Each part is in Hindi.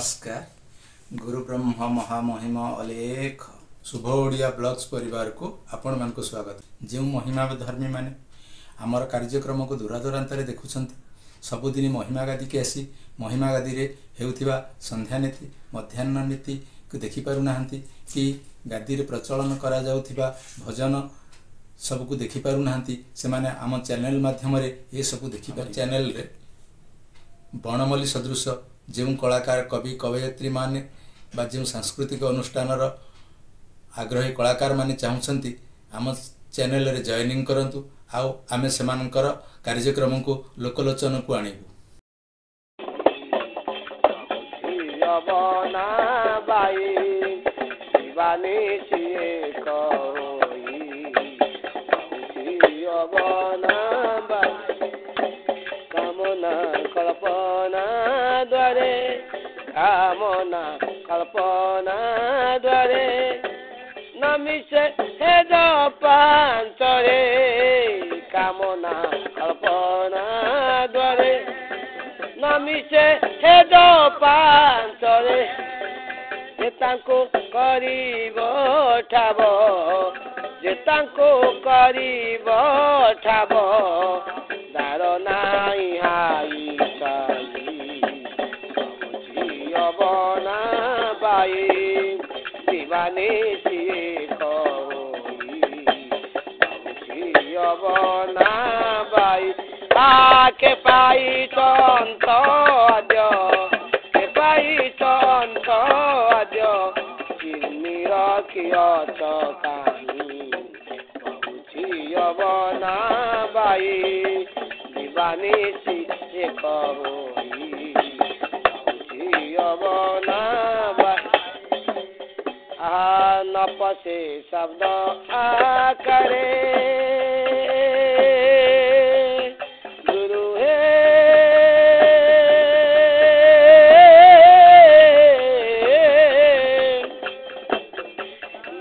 नमस्कार गुरु ब्रह्म महामहिम अलेख शुभ ओडिया ब्लॉग्स परिवार को आपण मान को स्वागत। जो महिमा धर्मी माने आमर कार्यक्रम को दूरादूरांत देखुं सबुदिन महिमा गादी के आसी महिमा गादी रे हेउथिबा संध्या नीति मध्याह्न नीति को देखि पारु नाहंती कि गादी रे प्रचलन करा जाउथिबा भजन सबको देखि पारु नाहंती से माने आम चैनल माध्यम रे ये सब देखि पार। चैनल रे बनमल्ली सदृश जो कलाकार कवि कवयित्री माने बा जो सांस्कृतिक अनुष्ठान आग्रही कलाकार माने चाहूँगी आम चैनल रे जॉइनिंग करंतु आउ आमे सेमानकर कार्यक्रम को लोकलोचन को आनिबु। कामना कल्पना द्वारे नमिषे हेद पांचरे कामना कल्पना द्वारे नमिषे हेद पांचरे जेतांको करिब ठाब जेतांको करिब ठाब दार नाई हाई बना बाई दीवानी सिए बना बाई आके पाई चंत आज के पाई चंत आज चिन्नी रखियो चकानी बना बाई दीवानी सिए नपसे शब्द आकरे गुरु हे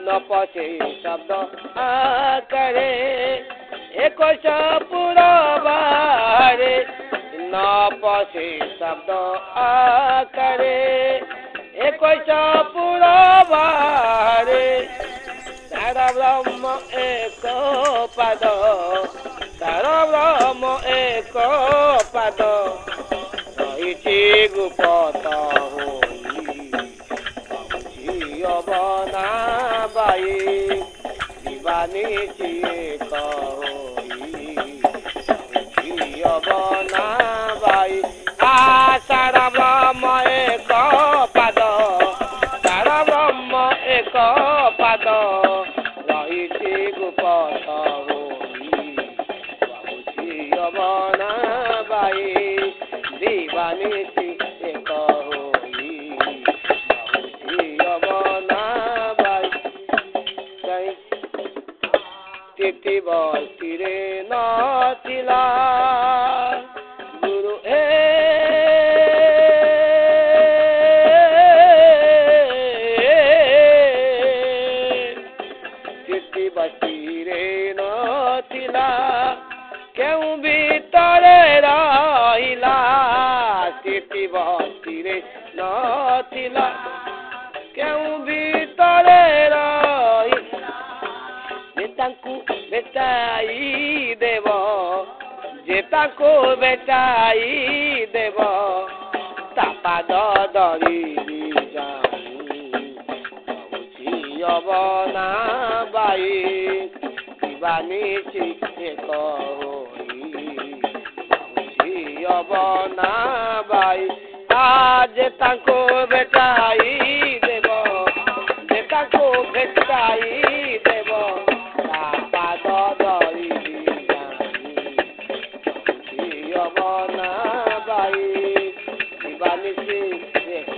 नपसे शब्द आकरे एक पुरबारे नपसे शब्द आकरे एक पुरबारे तारा ब्रह्म एक पद तारा ब्रह्म एक पद रही गुप्त होई बना बाई दीवानी चिक होई बना बाई तारा ब्रह्म एक पद तारा ब्रह्म एक पद रही गुप्त होई बना बाई दीवानी एक होई बना बाई तिथि बस्तीरे नथिला गुरु बस्तीरे नथिला केउ भीतरे रहिला स्थिति बस्तीरे नथिला केउ भीतरे रहिला जेतांकु बेटाई देव जेतांकु बेटाई देव तापाद दरी बना बाई दीवानी एक होई बना बाई आज ताको बेटाई देव जेताको बेटाई देव पाद दरी बना बाई दीवानी एक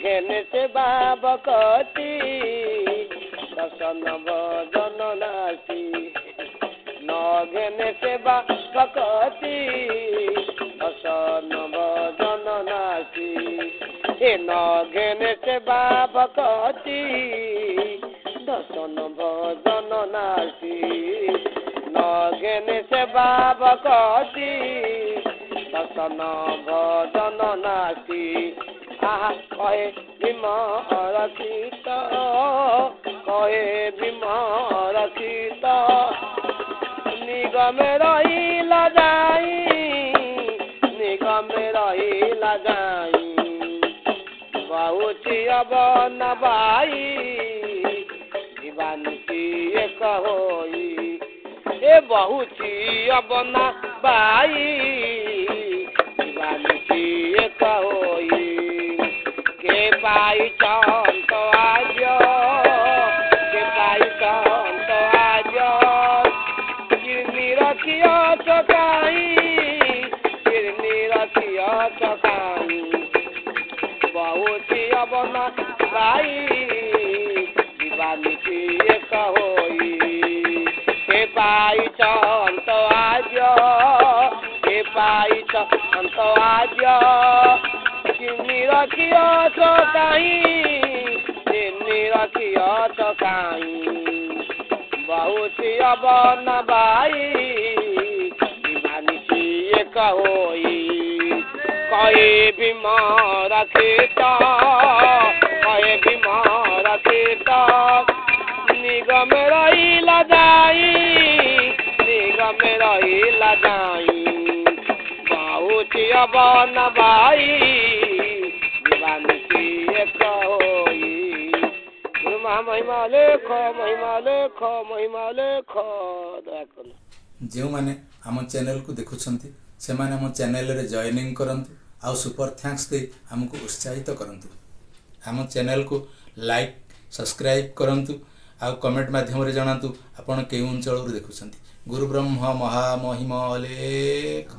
घेने से बाबकती दर्शन भजन नासी न घेने से बाबकती दर्शन भजन नासी न घेने से बाबकती दर्शन भजन नासी न नघेने सेवा भक्ति दर्शन भजन नास्ति आहा कहे भीम रचित कहे भीम रचित निगमे रहिला जाई निगमे रहिला जाई बहुची अब नबाई जीवानी एक होई ए बहुची अब नबाई जीवानी एक होई के पाई चंत आज के पाई चंत आज किरनी रखियो चकाई किरनी रखियो चकाई बहुती अब नबाई जीवानी एक होई के पाई चंत आज के पाई चंत आज किरनी रखियो चकाई किरनी रखियो चकाई बहुती अब नबाई जीवानी एक होई कहे भीम रचित कहे भीम रचित निगम रहिला जाई निगम रहिला जाई बहुती अब नबाई जीवानी एक होई गुरु महिमा लेख महिमा लेख महिमा लेख दया कर जो मैंने आम चैनल को देखुंट से मैंने आम चैनल रे जॉइनिंग करंतु आउ सुपर थैंक्स दे हमको उत्साहित करंतु आम चैनल को लाइक सब्सक्राइब करंतु आउ कमेंट माध्यम रे जणातु आपण केउ अंचल रे देखुंट गुरु ब्रह्म महामहिम अलेख।